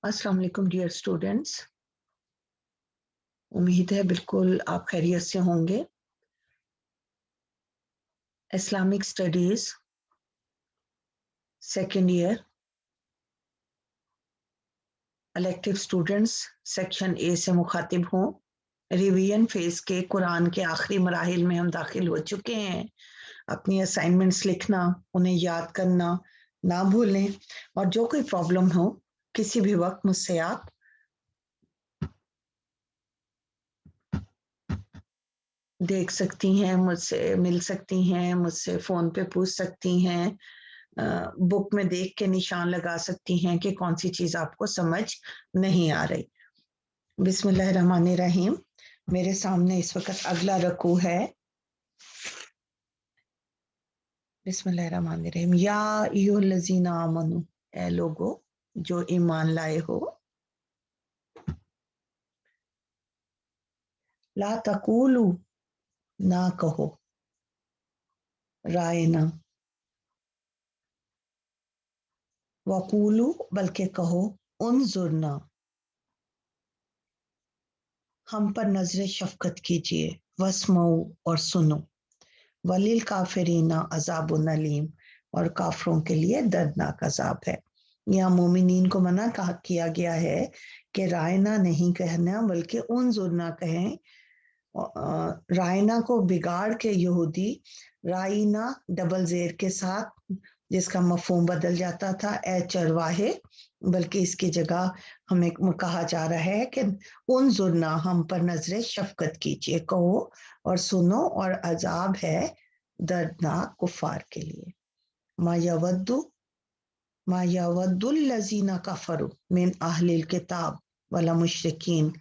अस्सलाम वालेकुम dear students. उम्मीद है बिल्कुल आप खैरियत से होंगे। Islamic studies second year elective students section A से मुखातिब हों। रिवीजन फेज के कुरान के आखिरी मराहिल में हम दाखिल हो चुके हैं। अपनी असाइनमेंट्स लिखना, उन्हें याद करना ना भूलें, और जो कोई प्रॉब्लम हो किसी भी वक्त मुझसे आप देख सकती हैं, मुझसे मिल सकती हैं, मुझसे फोन पे पूछ सकती हैं, बुक में देख के निशान लगा सकती हैं कि कौन सी चीज आपको समझ नहीं आ रही। बिस्मिल्लाहिर्रहमानिर्रहीम। मेरे सामने इस वक्त अगला रकू है। बिस्मिल्लाहिर्रहमानिर्रहीम। या अय्युहल्लज़ीना आमनू, ए लोगो जो ईमान लाए हो, ला तकूलू, ना कहो, रायना, वकूलू, बल्कि कहो, उन्जुरना, हम पर नजर शफकत कीजिए, वस्मऊ, और सुनो, वलिल काफिरीना अजाबुन अलीम, और काफरों के लिए दर्दनाक अजाब है। यहाँ मोमिनीन को मना किया गया है कि रायना नहीं कहना बल्कि उन्जुरना कहें। रायना को बिगाड़ के यहूदी राइना डबल जेर के साथ, जिसका मफहूम बदल जाता था ए चरवाहे, बल्कि इसकी जगह हमें कहा जा रहा है कि उन्जुरना, हम पर नजर शफकत कीजिए, कहो और सुनो, और अजाब है दर्दनाक कुफार के लिए। मा यवद्दुल्लज़ीना कफरू मिन अहलिल किताब वला मुशरिकीन,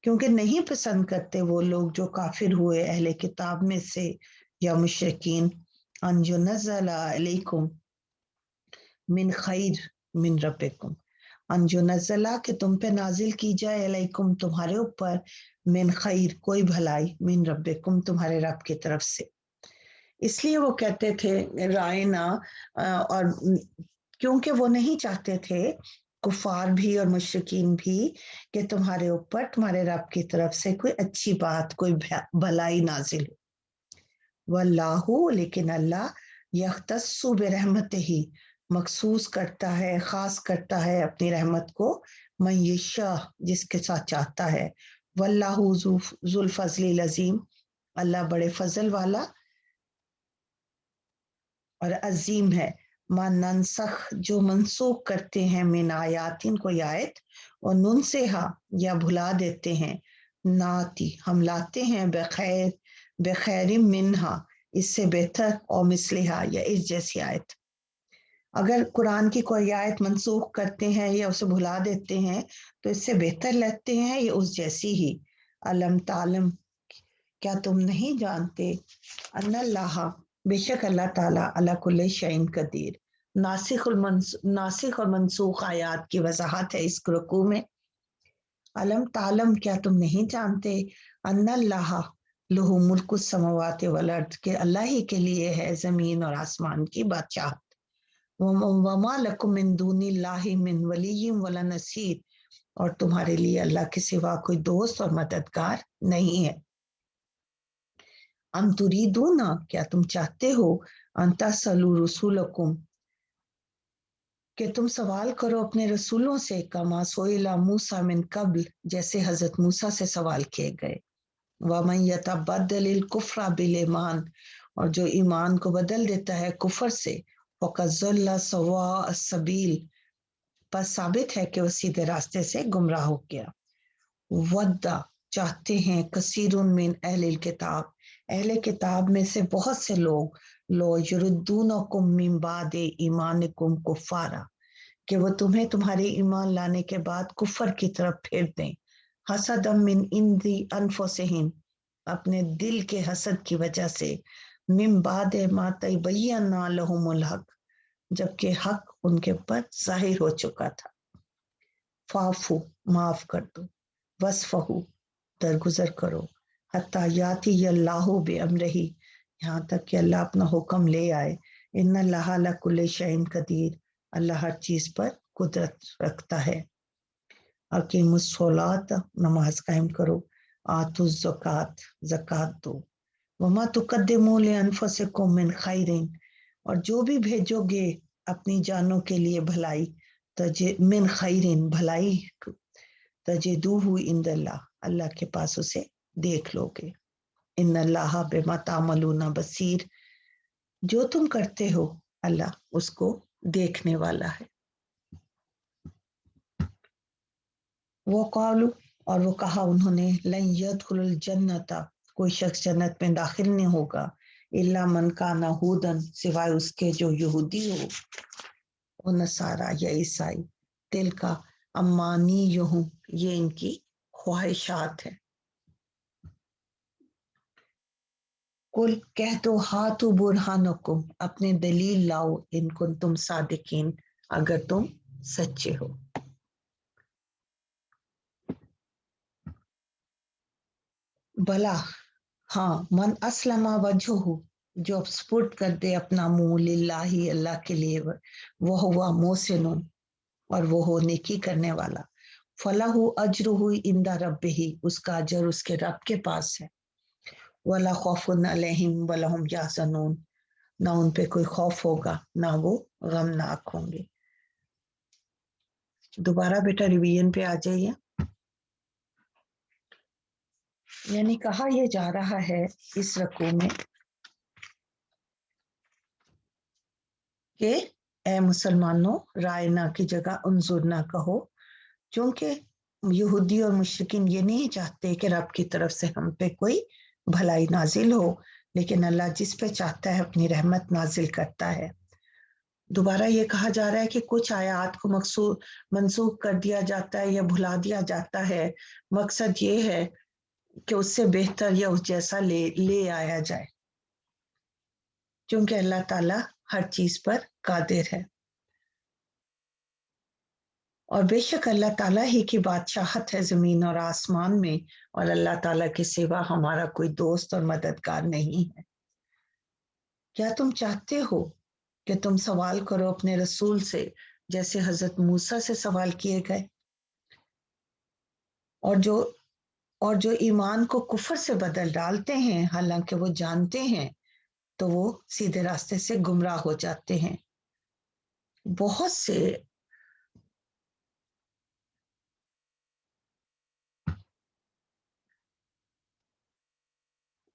क्योंकि नहीं पसंद करते वो लोग जो काफिर हुए अहले किताब में से या मुशरिकीन, अन युनज़्ज़ला अलैकुम मिन खैर मिन रब्बिकुम, अन युनज़्ज़ला, कि तुम पे नाजिल की जाए, अलैकुम, तुम्हारे ऊपर, मिन खैर, कोई भलाई, मिन रब्बिकुम, तुम्हारे रब की तरफ से। इसलिए वो कहते थे रायना, और क्योंकि वो नहीं चाहते थे कुफार भी और मुशरिकीन भी कि तुम्हारे ऊपर तुम्हारे रब की तरफ से कोई अच्छी बात, कोई भलाई नाजिल हो। वल्लाहु, लेकिन अल्लाह, यख्तस्सु बिरहमतिही, मखसूस करता है, खास करता है अपनी रहमत को, मन यशा, जिसके साथ चाहता है। वल्लाहु जुल फजलिल अजीम, अल्लाह बड़े फजल वाला और अजीम है। मा नंसख, जो मनसूख करते हैं, मिन आयातिन, कोई आयत, और नुनसेहा, या भुला देते हैं, नाती, हम लाते हैं, बखैर, बखैर मिनहा, इससे बेहतर, और मिसलिहा, या इस जैसी आयत। अगर कुरान की कोई आयत मनसूख करते हैं या उसे भुला देते हैं तो इससे बेहतर लेते हैं या उस जैसी ही। अलम तालम, क्या तुम नहीं जानते, अन्नल्लाह, बेशक अल्लाह ताला, अला कुल्ली शैइन कदीर। नासिख और मनसूख आयात की वजाहत है इस रुकू में। अलम तालम, क्या तुम नहीं जानते, अन्नल्लाह लहू मुल्कु समावाति वल अर्द, के अल्लाह ही के लिए है जमीन और आसमान की बादशाहत। वमा लकुम मिन दूनिल्लाहि मिन वलिय्यिन वला नसीर, और तुम्हारे लिए अल्लाह के सिवा कोई दोस्त और मददगार नहीं है। अम तुरीदूना, क्या तुम चाहते हो, अंता सलू रसूलकुम, कि तुम सवाल करो अपने रसूलों से, कमा सोइला मूसा मिन कब्ल, जैसे हजरत मूसा से सवाल किए गए। वमन यतबद्दलिल कुफ्रा बिल ईमान, और जो ईमान को बदल देता है कुफर से, फक़द ज़ल्ला सवा अस्सबील, पर साबित है कि वो सीधे रास्ते से गुमराह हो गया। वद्दा, चाहते हैं, कसीरुन मिन अहलिल किताब, अहले किताब में से बहुत से लोग, लो युरुद्दूनकुम मिन बादे ईमानिकुम कुफारा, कि वो तुम्हें तुम्हारे ईमान लाने के बाद कुफर की तरफ फेर दें। हसदम मिन इंदी अनफुसिहिम, अपने दिल के हसद की वजह से, मिन बादे मा तबय्यना लहुमुल हक, जबकि हक उनके पर जाहिर हो चुका था। फाफू, माफ कर दो, वसफहू, दरगुजर करो, हत्ता याती अल्लाहु बिअमरिही, यहाँ तक कि अल्लाह अपना हुक्म ले आए। इन्नल्लाहा अला कुल्ली शैइन कदीर, अल्लाह हर चीज पर कुदरत रखता है। अकीमुस्सलात, नमाज कायम करो, आतुज़ ज़कात, ज़कात दो, वमा तुक़द्दिमू लिअन्फुसिकुम मिन खैरिन, और जो भी भेजोगे अपनी जानों के लिए भलाई, तजे मिन खैरिन, भलाई, तजिदूहु इंदल्लाह, अल्लाह के पास उसे देख लोगे। इन्नल्लाह बिमा तामलूना बसीर, जो तुम करते हो अल्लाह उसको देखने वाला है। वो कालू, और वो कहा उन्होंने, लन यदखुलुल जन्नता, कोई शख्स जन्नत में दाखिल नहीं होगा, इल्ला मन काना हुदन, सिवाय उसके जो यहूदी हो, वो नसारा या ईसाई, तिल का अम्मानी यूं, ये इनकी ख्वाहिशात है। कुल कह दो, हाथु बुरहानुकुम, अपने दलील लाओ, इनको तुम सादिकीन, अगर तुम सच्चे हो। भला, हाँ, मन असलमा वजहू, जो अब स्पुर्द कर दे अपना मुंह लिल्लाही, अल्लाह के लिए, वो हुआ मोहसिन, और वो हो नेकी करने वाला, फलाहु अजरुहु इंदा रब्बिही, उसका अजर उसके रब के पास है, वला खौफुन अलैहिम वला हुम यहज़नून, ना उन पे कोई खौफ होगा ना वो गमनाक होंगे। दोबारा बेटा रिवीजन पे आ जाइए। यानी कहा यह जा रहा है इस रकू में कि ए मुसलमानों, रायना की जगह उनजुर ना कहो, क्योंकि यहूदी और मुशरिकीन ये नहीं चाहते कि रब की तरफ से हम पे कोई भलाई नाजिल हो, लेकिन अल्लाह जिस पे चाहता है अपनी रहमत नाजिल करता है। दोबारा ये कहा जा रहा है कि कुछ आयात को मनसूख कर दिया जाता है या भुला दिया जाता है, मकसद ये है कि उससे बेहतर या उस जैसा ले आया जाए, क्योंकि अल्लाह ताला हर चीज पर कादिर है, और बेशक अल्लाह ताला ही की बादशाहत है जमीन और आसमान में, और अल्लाह ताला के सिवा हमारा कोई दोस्त और मददगार नहीं है। क्या तुम चाहते हो कि तुम सवाल करो अपने रसूल से, जैसे हजरत मूसा से सवाल किए गए, और जो ईमान को कुफर से बदल डालते हैं, हालांकि वो जानते हैं, तो वो सीधे रास्ते से गुमराह हो जाते हैं। बहुत से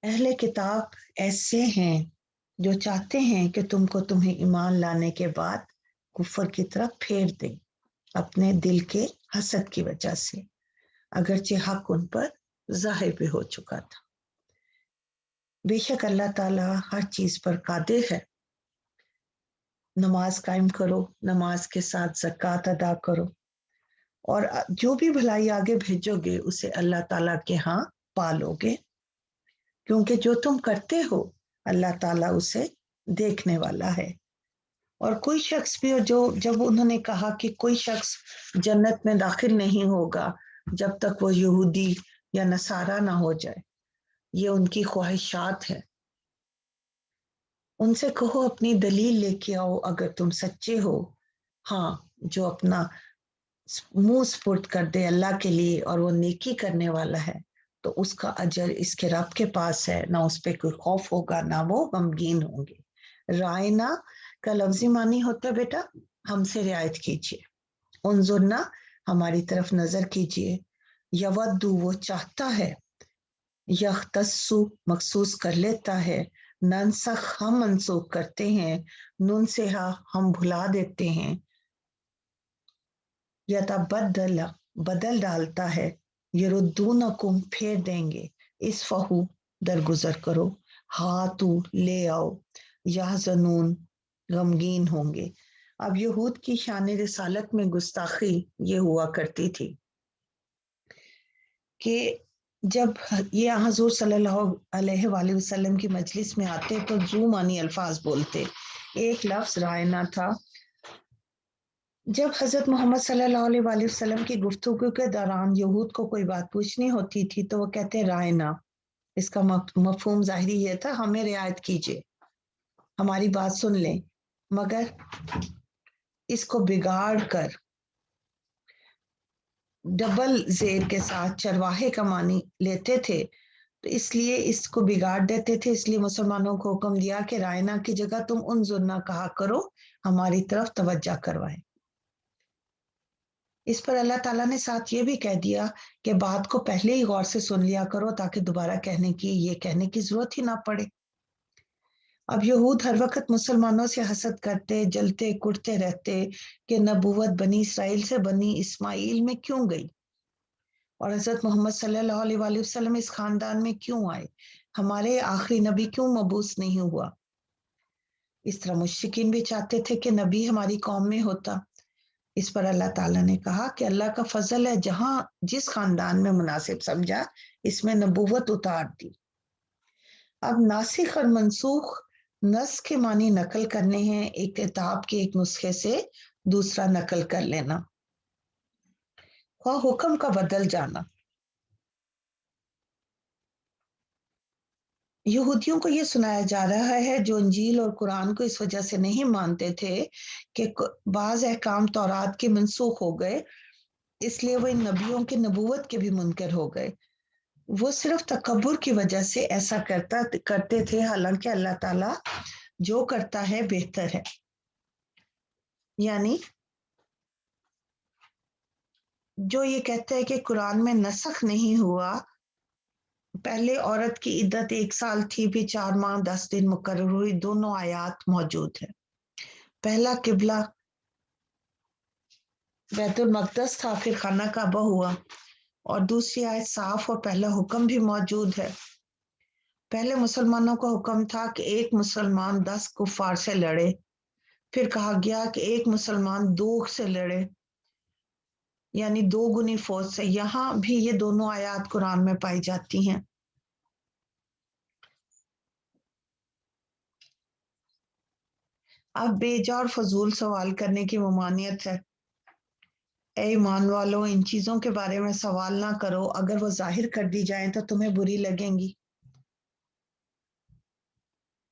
अहले किताब ऐसे हैं जो चाहते हैं कि तुम्हें ईमान लाने के बाद कुफर की तरफ फेर दें, अपने दिल के हसद की वजह से, अगरचे हक उन पर जाहिर भी हो चुका था। बेशक अल्लाह ताला हर चीज पर कादिर है। नमाज कायम करो, नमाज के साथ ज़कात अदा करो, और जो भी भलाई आगे भेजोगे उसे अल्लाह ताला के यहाँ पालोगे, क्योंकि जो तुम करते हो अल्लाह ताला उसे देखने वाला है। और कोई शख्स भी, जो जब उन्होंने कहा कि कोई शख्स जन्नत में दाखिल नहीं होगा जब तक वो यहूदी या नसारा ना हो जाए, ये उनकी ख्वाहिशात है। उनसे कहो अपनी दलील लेके आओ अगर तुम सच्चे हो। हाँ, जो अपना मुंह स्पुर्द कर दे अल्लाह के लिए और वो नेकी करने वाला है, तो उसका अजर इसके रब के पास है, ना उस पर कोई खौफ होगा ना वो गमगीन होंगे। रायना का लफ्जी मानी होता है बेटा, हमसे रियायत कीजिए, उनजुरना, हमारी तरफ नजर कीजिए, यवद्दू, वो चाहता है, यख्तस्सु, मखसूस कर लेता है, ननसख, हम मनसूख करते हैं, नुन से हम भुला देते हैं, यतबद्दल, बदल डालता है, यरुद्दूनकुम, फेर देंगे, इस फहू, दरगुजर करो, हातू, ले आओ, या जनून, गमगीन होंगे। अब यहूद की शान रिसालत में गुस्ताखी ये हुआ करती थी कि जब ये हजूर सल्लल्लाहु अलैहि वसल्लम की मजलिस में आते तो जू मानी अल्फाज बोलते। एक लफ्ज रायना था। जब हजरत मोहम्मद सल्लल्लाहु अलैहि वसल्लम की गुफ्तगू के दौरान यहूद को कोई बात पूछनी होती थी तो वो कहते रायना, इसका मफहूम जाहिरी ये था, हमें रियायत कीजिए, हमारी बात सुन लें, मगर इसको बिगाड़ कर डबल जेर के साथ चरवाहे का मानी लेते थे, तो इसलिए इसको बिगाड़ देते थे। इसलिए मुसलमानों को हुक्म दिया कि रायना की जगह तुम उनजुरना कहा करो, हमारी तरफ तवज्जो करवाए। इस पर अल्लाह ताला ने साथ ये भी कह दिया कि बात को पहले ही गौर से सुन लिया करो ताकि दोबारा कहने की जरूरत ही ना पड़े। अब यहूद हर वक्त मुसलमानों से हसद करते, जलते कुटते रहते कि नबूवत बनी इसराइल से बनी इस्माइल में क्यों गई और हजरत मोहम्मद सल्लल्लाहु अलैहि वसल्लम इस खानदान में क्यों आए, हमारे आखिरी नबी क्यों मबूस नहीं हुआ। इस तरह मुश्रिकीन भी चाहते थे कि नबी हमारी कौम में होता। इस पर अल्लाह ताला ने कहा कि अल्लाह का फजल है, जहां जिस खानदान में मुनासिब समझा इसमें नबूवत उतार दी। अब नासिख और मनसूख नस के मानी नकल करने हैं, एक किताब के एक नुस्खे से दूसरा नकल कर लेना। हुक्म का बदल जाना। यहूदियों को यह सुनाया जा रहा है, जो इंजील और कुरान को इस वजह से नहीं मानते थे कि बाज अहकाम तौरात के मनसूख हो गए, इसलिए वो इन नबियों की नबूवत के भी मुनकर हो गए। वो सिर्फ तकब्बुर की वजह से ऐसा करते थे, हालांकि अल्लाह ताला जो करता है बेहतर है। यानी जो ये कहते हैं कि कुरान में नसख नहीं हुआ, पहले औरत की इद्दत 1 साल थी, भी 4 माह 10 दिन मुकर्रर हुई, दोनों आयात मौजूद है। पहला किबला बैतुल मक़दस था, फिर खाना काबा हुआ, और दूसरी आयत साफ और पहला हुक्म भी मौजूद है। पहले मुसलमानों का हुक्म था कि एक मुसलमान 10 कुफार से लड़े, फिर कहा गया कि एक मुसलमान 2 से लड़े, यानी 2 गुनी फौज से। यहां भी ये दोनों आयात कुरान में पाई जाती हैं। अब बेजा और फजूल सवाल करने की ममानियत है। ए ईमान वालों, इन चीजों के बारे में सवाल ना करो, अगर वो जाहिर कर दी जाए तो तुम्हें बुरी लगेंगी।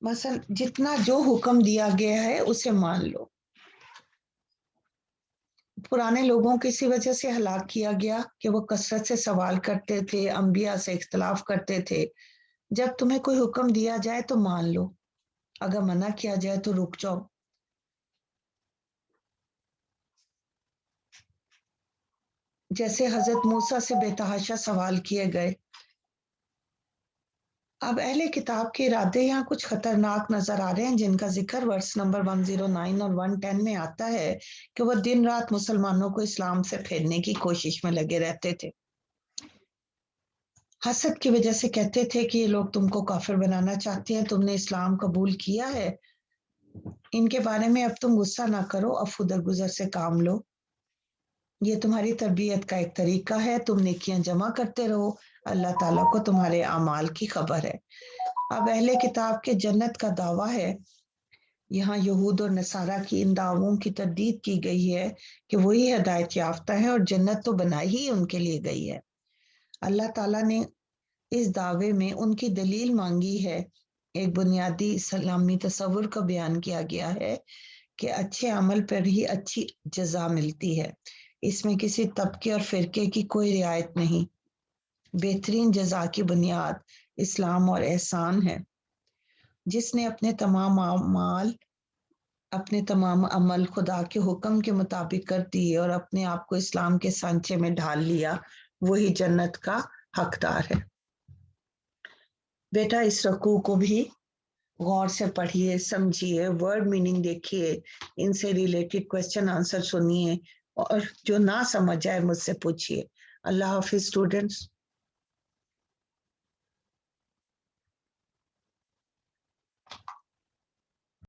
मसल जितना जो हुक्म दिया गया है उसे मान लो। पुराने लोगों को इसी वजह से हलाक किया गया कि वो कसरत से सवाल करते थे, अंबिया से इख्तलाफ करते थे। जब तुम्हें कोई हुक्म दिया जाए तो मान लो, अगर मना किया जाए तो रुक जाओ। जैसे हजरत मूसा से बेतहाशा सवाल किए गए। अब अहले किताब के इरादे यहाँ कुछ खतरनाक नजर आ रहे हैं, जिनका जिक्र वर्स नंबर 109 और 110 में आता है कि वह दिन रात मुसलमानों को इस्लाम से फेरने की कोशिश में लगे रहते थे। हसद की वजह से कहते थे कि ये लोग तुमको काफिर बनाना चाहते हैं, तुमने इस्लाम कबूल किया है, इनके बारे में अब तुम गुस्सा ना करो, अफू दरगुजर से काम लो। ये तुम्हारी तरबियत का एक तरीका है, तुम नेकियां जमा करते रहो, अल्लाह ताला को तुम्हारे अमाल की खबर है। अब अहले किताब के जन्नत का दावा है। यहाँ यहूद और नसारा की इन दावों की तरदीद की गई है कि वही हिदायत याफ्ता है और जन्नत तो बनाई ही उनके लिए गई है। अल्लाह ताला ने इस दावे में उनकी दलील मांगी है। एक बुनियादी इस्लामी तस्वुर का बयान किया गया है कि अच्छे अमल पर ही अच्छी जजा मिलती है, इसमें किसी तबके और फिरके की कोई रियायत नहीं। बेहतरीन जजा की बुनियाद इस्लाम और एहसान है। जिसने अपने तमाम अमल खुदा के हुक्म के मुताबिक कर दिए और अपने आप को इस्लाम के सांचे में ढाल लिया, वही जन्नत का हकदार है। बेटा, इस रकू को भी गौर से पढ़िए, समझिए, वर्ड मीनिंग देखिए, इनसे रिलेटेड क्वेश्चन आंसर सुनिए, और जो ना समझ आए मुझसे पूछिए। अल्लाह हाफिज स्टूडेंट्स।